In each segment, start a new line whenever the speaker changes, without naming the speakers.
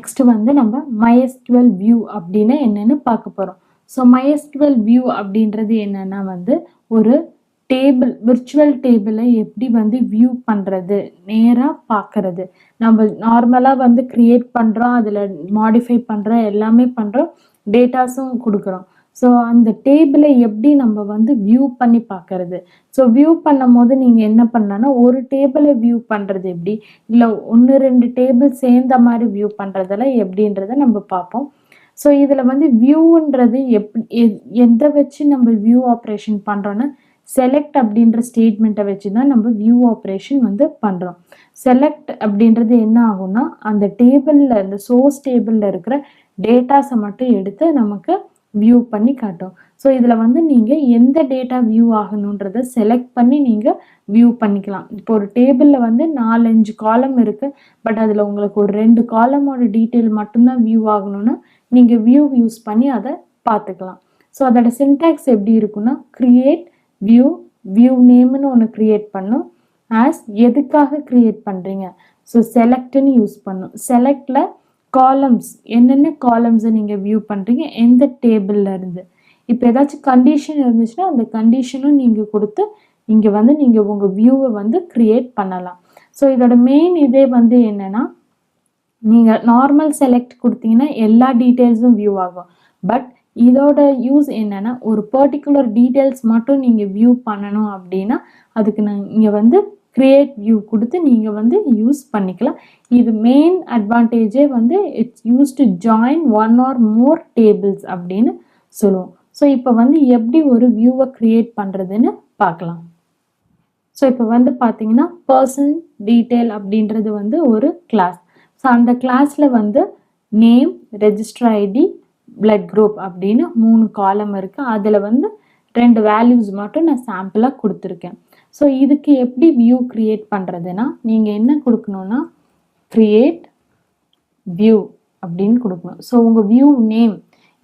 Next வந்து நம்ம MySQL view அப்படின்னு என்னன்னு பார்க்க போறோம். ஸோ MySQL வியூ அப்படின்றது என்னன்னா வந்து ஒரு டேபிள், விர்ச்சுவல் டேபிளை எப்படி வந்து வியூ பண்றது, நேரா பார்க்கறது. நம்ம நார்மலா வந்து கிரியேட் பண்றோம், அதுல மாடிஃபை பண்றோம், எல்லாமே பண்றோம், டேட்டாஸும் கொடுக்குறோம். ஸோ அந்த டேபிளை எப்படி நம்ம வந்து வியூ பண்ணி பார்க்கறது. ஸோ வியூ பண்ணும் போது நீங்க என்ன பண்ணலாம்னா, ஒரு டேபிளை வியூ பண்றது எப்படி, இல்ல 1-2 டேபிள் சேர்ந்த மாதிரி வியூ பண்றதெல்லாம் எப்படின்றத நம்ம பார்ப்போம். ஸோ இதுல வந்து வியூன்றது எதை வச்சு நம்ம வியூ ஆப்ரேஷன் பண்றோம்னா, செலக்ட் அப்படின்ற ஸ்டேட்மெண்ட்டை வச்சு தான் நம்ம வியூ ஆப்ரேஷன் வந்து பண்றோம். செலக்ட் அப்படின்றது என்ன ஆகும்னா, அந்த டேபிள்ல, இந்த சோர்ஸ் டேபிள்ல இருக்கிற டேட்டாஸை மட்டும் எடுத்து நமக்கு வியூ பண்ணி காட்டும். ஸோ இதுல வந்து நீங்க எந்த டேட்டா வியூ ஆகணுன்றதை செலக்ட் பண்ணி நீங்க வியூ பண்ணிக்கலாம். இப்போ ஒரு டேபிள்ல வந்து 4-5 காலம் இருக்கு, பட் அதுல உங்களுக்கு ஒரு 2 காலமோட டீட்டெயில் மட்டும்தான் வியூ ஆகணும்னா நீங்க வியூ யூஸ் பண்ணி அதை பார்த்துக்கலாம். ஸோ அதோட சின்டாக்ஸ் எப்படி இருக்குன்னா, கிரியேட் வியூ, வியூ நேம்னு ஒன்று கிரியேட் பண்ணும். ஆஸ் எதுக்காக கிரியேட் பண்றீங்க, ஸோ செலக்ட்னு யூஸ் பண்ணும். செலக்ட்ல காலம்ஸ், என்னென்ன காலம்ஸை நீங்க வியூ பண்றீங்க, எந்த டேபிள்ல இருந்து. இப்போ ஏதாச்சும் கண்டிஷன் இருந்துச்சுன்னா அந்த கண்டிஷனும் நீங்க கொடுத்து இங்க வந்து நீங்க உங்க வியூவை வந்து கிரியேட் பண்ணலாம். ஸோ இதோட மெயின் இதே வந்து என்னன்னா, நீங்க நார்மல் செலக்ட் கொடுத்தீங்கன்னா எல்லா டீட்டெயில்ஸும் வியூ ஆகும். பட் இதோட யூஸ் என்னன்னா, ஒரு பர்டிகுலர் டீட்டெயில்ஸ் மட்டும் நீங்க வியூ பண்ணணும் அப்படின்னா அதுக்கு இங்க வந்து கிரியேட் வியூ கொடுத்து நீங்க வந்து யூஸ் பண்ணிக்கலாம். இது மெயின் அட்வான்டேஜே வந்து it's use to join 1 or more tables அப்படின்னு சொல்லுவோம். ஸோ இப்போ வந்து எப்படி ஒரு வியூவை கிரியேட் பண்றதுன்னு பார்க்கலாம். ஸோ இப்போ வந்து பார்த்தீங்கன்னா, பர்சன் டீட்டெயில் அப்படின்றது வந்து ஒரு கிளாஸ். ஸோ அந்த கிளாஸ்ல வந்து name, register ID, blood group அப்படின்னு 3 காலம் இருக்கு. அதுல வந்து 2 வேல்யூஸ் மட்டும் நான் சாம்பிளா கொடுத்துருக்கேன். ஸோ இதுக்கு எப்படி வியூ கிரியேட் பண்றதுன்னா, நீங்க என்ன கொடுக்கணும்னா, கிரியேட் வியூ அப்படின்னு கொடுக்கணும். ஸோ உங்க வியூ நேம்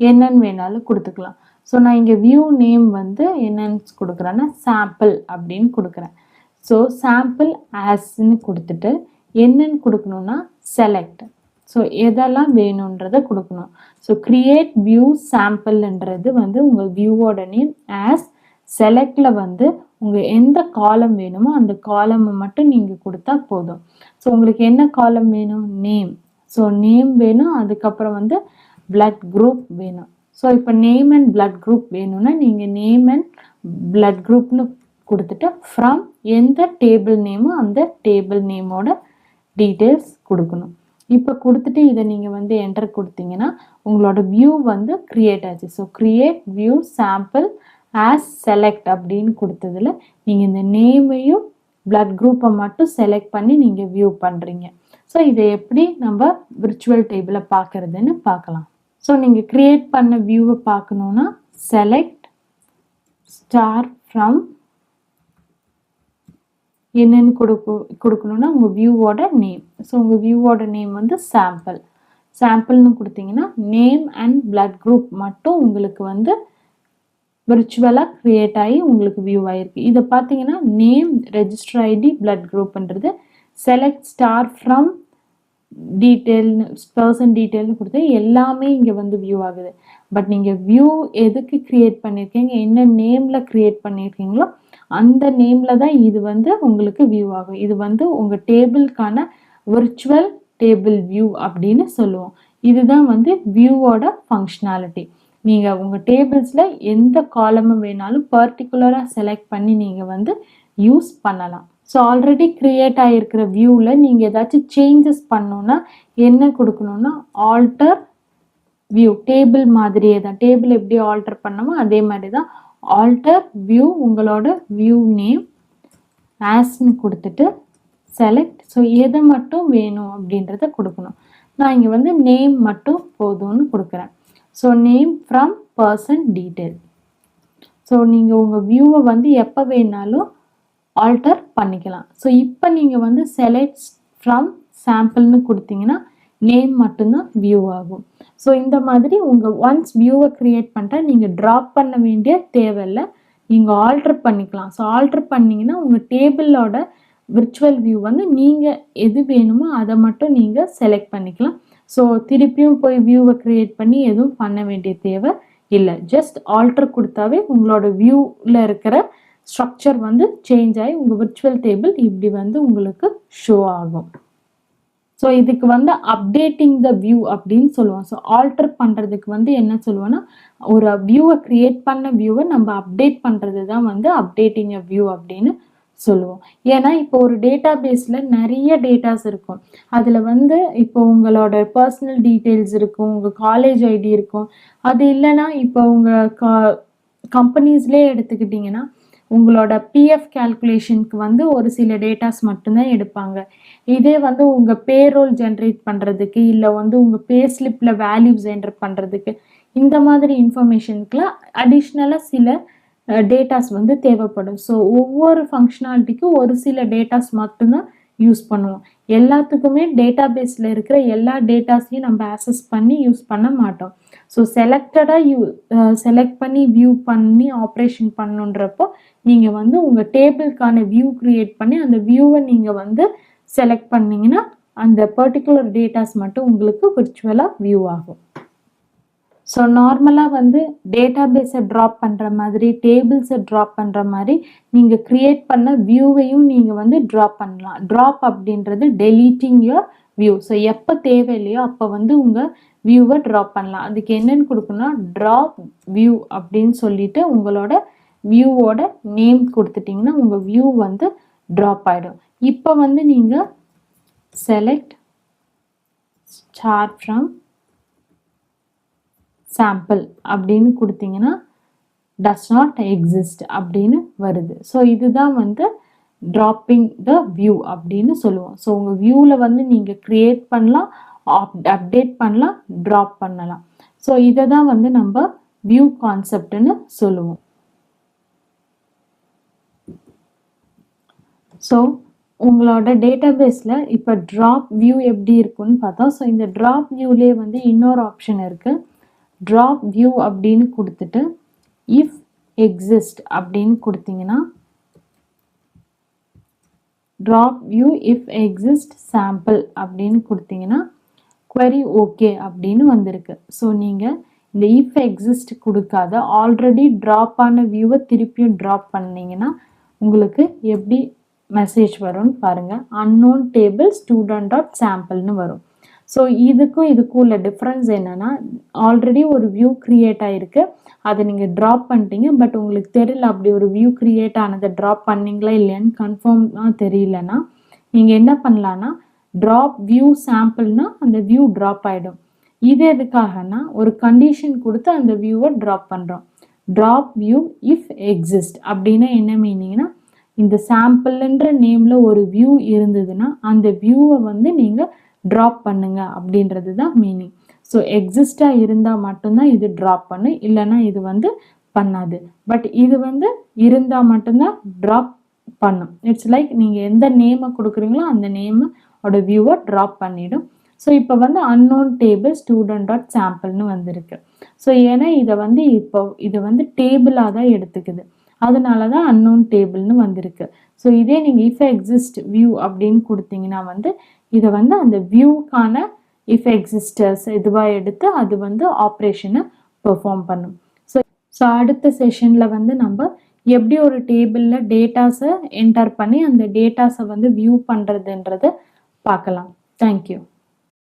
என்னன்னு வேணாலும் கொடுத்துக்கலாம். ஸோ நான் இங்க வியூ நேம் வந்து என்னன்னு கொடுக்குறேன்னா, சாம்பிள் அப்படின்னு கொடுக்குறேன். ஸோ சாம்பிள் ஆஸ்ன்னு கொடுத்துட்டு என்னன்னு கொடுக்கணும்னா, செலக்ட். ஸோ எதெல்லாம் வேணுன்றதை கொடுக்கணும். ஸோ கிரியேட் வியூ சாம்பிள்ன்றது வந்து உங்கள் வியூவோட நேம். ஆஸ் செலக்ட்ல வந்து உங்கள் எந்த காலம் வேணுமோ அந்த காலமை மட்டும் நீங்கள் கொடுத்தா போதும். ஸோ உங்களுக்கு என்ன காலம் வேணும், நேம். ஸோ நேம் வேணும், அதுக்கப்புறம் வந்து பிளட் குரூப் வேணும். ஸோ இப்போ நேம் அண்ட் பிளட் குரூப் வேணும்னா நீங்கள் நேம் அண்ட் பிளட் குரூப்னு கொடுத்துட்டு ஃப்ரம் எந்த டேபிள் நேமோ அந்த டேபிள் நேமோட டீட்டெயில்ஸ் கொடுக்கணும். இப்போ கொடுத்துட்டு இதை நீங்கள் வந்து என்டர் கொடுத்தீங்கன்னா உங்களோட வியூ வந்து கிரியேட் ஆச்சு. So create view sample as select அப்படின்னு கொடுத்ததுல நீங்கள் இந்த நேமையும் பிளட் குரூப்பை மட்டும் செலக்ட் பண்ணி நீங்கள் வியூ பண்ணுறீங்க. ஸோ இதை எப்படி நம்ம விர்ச்சுவல் டேபிளை பார்க்கறதுன்னு பார்க்கலாம். ஸோ நீங்கள் கிரியேட் பண்ண வியூவை பார்க்கணுன்னா, செலக்ட் ஸ்டார் ஃப்ரம் என்னன்னு கொடுக்கணும்னா உங்கள் வியூவோட நேம். ஸோ உங்கள் வியூவோட நேம் வந்து சாம்பிள்னு கொடுத்தீங்கன்னா நேம் அண்ட் பிளட் குரூப் மட்டும் உங்களுக்கு வந்து விர்ச்சுவலாக க்ரியேட் ஆகி உங்களுக்கு வியூ ஆகிருக்கு. இதை பார்த்தீங்கன்னா நேம், ரெஜிஸ்டர் ஐடி, பிளட் குரூப்ன்றது செலக்ட் ஸ்டார் ஃப்ரம் டீட்டெயில்னு, பர்சன் டீட்டெயில்னு கொடுத்து எல்லாமே இங்கே வந்து வியூ ஆகுது. பட் நீங்கள் வியூ எதுக்கு க்ரியேட் பண்ணியிருக்கீங்க, என்ன நேமில் க்ரியேட் பண்ணியிருக்கீங்களோ அந்த நேமில் தான் இது வந்து உங்களுக்கு வியூ ஆகும். இது வந்து உங்கள் டேபிளுக்கான விர்ச்சுவல் டேபிள் வியூ அப்படின்னு சொல்லுவோம். இதுதான் வந்து வியூவோட ஃபங்க்ஷனாலிட்டி. நீங்கள் உங்கள் டேபிள்ஸில் எந்த காலமும் வேணாலும் பர்டிகுலராக செலக்ட் பண்ணி நீங்கள் வந்து யூஸ் பண்ணலாம். ஸோ ஆல்ரெடி க்ரியேட் ஆகிருக்கிற வியூவில் நீங்கள் ஏதாச்சும் சேஞ்சஸ் பண்ணணுன்னா என்ன கொடுக்கணுன்னா, ஆல்டர் வியூ. டேபிள் மாதிரியே தான், டேபிள் எப்படி ஆல்டர் பண்ணமோ அதே மாதிரி தான் ஆல்டர் வியூ. உங்களோட வியூ நேம் ஆஸ்ன்னு கொடுத்துட்டு செலக்ட். ஸோ எதை மட்டும் வேணும் அப்படின்றத கொடுக்கணும். நான் இங்கே வந்து நேம் மட்டும் போதும்னு கொடுக்குறேன். So name from person detail. So நீங்கள் உங்கள் வியூவை வந்து எப்போ வேணாலும் ஆல்டர் பண்ணிக்கலாம். ஸோ இப்போ நீங்கள் வந்து செலக்ட் ஃப்ரம் சாம்பிள்னு கொடுத்தீங்கன்னா நேம் மட்டும்தான் வியூ ஆகும். ஸோ இந்த மாதிரி உங்கள் ஒன்ஸ் வியூவை க்ரியேட் பண்ணிட்டா நீங்கள் ட்ராப் பண்ண வேண்டிய தேவையில்லை, நீங்கள் ஆல்டர் பண்ணிக்கலாம். ஸோ ஆல்டர் பண்ணிங்கன்னா உங்கள் டேபிளோட விர்ச்சுவல் வியூ வந்து நீங்கள் எது வேணுமோ அதை மட்டும் நீங்கள் செலக்ட் பண்ணிக்கலாம். ஸோ திருப்பியும் போய் வியூவை கிரியேட் பண்ணி எதுவும் பண்ண வேண்டிய தேவை இல்லை. ஜஸ்ட் ஆல்டர் கொடுத்தாவே உங்களோட வியூவில் இருக்கிற ஸ்ட்ரக்சர் வந்து சேஞ்ச் ஆகி உங்கள் விர்ச்சுவல் டேபிள் இப்படி வந்து உங்களுக்கு ஷோ ஆகும். ஸோ இதுக்கு வந்து அப்டேட்டிங் த வியூ அப்படின்னு சொல்லுவோம். ஸோ ஆல்டர் பண்ணுறதுக்கு வந்து என்ன சொல்லுவோம்னா, ஒரு வியூவை கிரியேட் பண்ண வியூவை நம்ம அப்டேட் பண்ணுறது தான் வந்து அப்டேட்டிங் அ வியூ அப்படின்னு சொல்லுவோம். ஏன்னா இப்போ ஒரு டேட்டா பேஸில் நிறைய டேட்டாஸ் இருக்கும். அதில் வந்து இப்போ உங்களோட பர்சனல் டீட்டெயில்ஸ் இருக்கும், உங்கள் காலேஜ் ஐடி இருக்கும். அது இல்லைன்னா இப்போ உங்கள் கம்பெனிஸ்லேயே எடுத்துக்கிட்டிங்கன்னா உங்களோட பிஎஃப் கேல்குலேஷனுக்கு வந்து ஒரு சில டேட்டாஸ் மட்டும்தான் எடுப்பாங்க. இதே வந்து உங்கள் பேரோல் ஜென்ரேட் பண்ணுறதுக்கு இல்லை வந்து உங்கள் பே ஸ்லிப்பில் வேல்யூஸ் என்டர் பண்ணுறதுக்கு இந்த மாதிரி இன்ஃபர்மேஷனுக்குலாம் அடிஷ்னலாக சில டேட்டாஸ் வந்து தேவைப்படும். ஸோ ஒவ்வொரு ஃபங்க்ஷனாலிட்டிக்கும் ஒரு சில டேட்டாஸ் மட்டும்தான் யூஸ் பண்ணுவோம். எல்லாத்துக்குமே டேட்டா பேஸில் இருக்கிற எல்லா டேட்டாஸையும் நம்ம ஆக்சஸ் பண்ணி யூஸ் பண்ண மாட்டோம். ஸோ செலக்ட் பண்ணி வியூ பண்ணி ஆப்ரேஷன் பண்ணுன்றப்போ நீங்கள் வந்து உங்கள் டேபிளுக்கான வியூ கிரியேட் பண்ணி அந்த வியூவை நீங்கள் வந்து செலக்ட் பண்ணிங்கன்னா அந்த பர்டிகுலர் டேட்டாஸ் மட்டும் உங்களுக்கு விர்ச்சுவலாக வியூ ஆகும். ஸோ நார்மலாக வந்து டேட்டா பேஸை ட்ராப் பண்ணுற மாதிரி டேபிள்ஸை ட்ராப் பண்ணுற மாதிரி நீங்கள் க்ரியேட் பண்ண வியூவையும் நீங்கள் வந்து ட்ராப் பண்ணலாம். ட்ராப் அப்படின்றது டெலீட்டிங் யுவர் வியூ. ஸோ எப்போ தேவையில்லையோ அப்போ வந்து உங்கள் வியூவை ட்ராப் பண்ணலாம். அதுக்கு என்னென்னு கொடுக்கணும்னா ட்ராப் வியூ அப்படின்னு சொல்லிட்டு உங்களோட வியூவோட நேம் கொடுத்துட்டிங்கன்னா உங்கள் வியூ வந்து ட்ராப் ஆகிடும். இப்போ வந்து நீங்கள் செலக்ட் சார்ட் ஃப்ரம் சாம்பிள் அப்படின்னு கொடுத்தீங்கன்னா டஸ் நாட் எக்ஸிஸ்ட் அப்படின்னு வருது. ஸோ இதுதான் வந்து ட்ராப்பிங் த வியூ அப்படின்னு சொல்லுவோம். ஸோ உங்கள் வியூவில் வந்து நீங்கள் க்ரியேட் பண்ணலாம், அப்டேட் பண்ணலாம், ட்ராப் பண்ணலாம். ஸோ இதை தான் வந்து நம்ம வியூ கான்செப்ட்னு சொல்லுவோம். ஸோ உங்களோட டேட்டா பேஸில் இப்போ ட்ராப் வியூ எப்படி இருக்குன்னு பார்த்தோம். ஸோ இந்த ட்ராப் வியூலேயே வந்து இன்னொரு ஆப்ஷன் இருக்குது. ட்ராப் வியூ அப்படின்னு கொடுத்துட்டு இஃப் எக்ஸிஸ்ட் அப்படின்னு கொடுத்தீங்கன்னா drop view if exist sample அப்படின்னு கொடுத்தீங்கன்னா query ஓகே அப்படின்னு வந்திருக்கு. ஸோ நீங்கள் இந்த இஃப் எக்ஸிஸ்ட் கொடுக்காத ஆல்ரெடி ட்ராப் ஆன வியூவை திருப்பியும் ட்ராப் பண்ணிங்கன்னா உங்களுக்கு எப்படி மெசேஜ் வரும்னு பாருங்கள். unknown table student.sampleனு வரும். ஸோ இதுக்கும் உள்ள டிஃப்ரென்ஸ் என்னென்னா, ஆல்ரெடி ஒரு வியூ க்ரியேட் ஆகிருக்கு, அதை நீங்கள் ட்ராப் பண்ணிட்டீங்க. பட் உங்களுக்கு தெரியல அப்படி ஒரு வியூ க்ரியேட் ஆனதை ட்ராப் பண்ணிங்களா இல்லையான்னு கன்ஃபார்மாக தெரியலன்னா நீங்கள் என்ன பண்ணலான்னா ட்ராப் வியூ சாம்பிள்னா அந்த வியூ ட்ராப் ஆகிடும். இது எதுக்காகனா ஒரு கண்டிஷன் கொடுத்து அந்த வியூவை ட்ராப் பண்ணுறோம். ட்ராப் வியூ இஃப் எக்ஸிஸ்ட் அப்படின்னா என்ன மீனிங்னா, இந்த சாம்பிள்ன்ற நேமில் ஒரு வியூ இருந்ததுன்னா அந்த வியூவை வந்து நீங்கள் ட்ராப் பண்ணுங்க அப்படின்றது தான் மீனிங். ஸோ எக்ஸிஸ்டாக இருந்தால் மட்டும்தான் இது ட்ராப் பண்ணு, இல்லைன்னா இது வந்து பண்ணாது. பட் இது வந்து இருந்தால் மட்டும்தான் ட்ராப் பண்ணும். இட்ஸ் லைக் நீங்கள் எந்த நேமை கொடுக்குறீங்களோ அந்த நேமோட வியூவை ட்ராப் பண்ணிடும். ஸோ இப்போ வந்து unknown table student.sampleனு வந்திருக்கு. ஸோ ஏன்னா இதை வந்து டேபிளாக தான் எடுத்துக்குது, அதனால தான் unknown tableனு வந்திருக்கு. ஸோ இதே நீங்கள் இஃப் எக்ஸிஸ்ட் வியூ அப்படின்னு கொடுத்தீங்கன்னா வந்து இதை வந்து அந்த வியூக்கான இஃப் எக்ஸிஸ்டர்ஸ் இதுவாக எடுத்து அது வந்து ஆப்ரேஷனை பெர்ஃபார்ம் பண்ணும். ஸோ அடுத்த செஷனில் வந்து நம்ம எப்படி ஒரு டேபிளில் டேட்டாஸை என்டர் பண்ணி அந்த டேட்டாஸை வந்து வியூ பண்ணுறதுன்றதை பார்க்கலாம். தேங்க்யூ.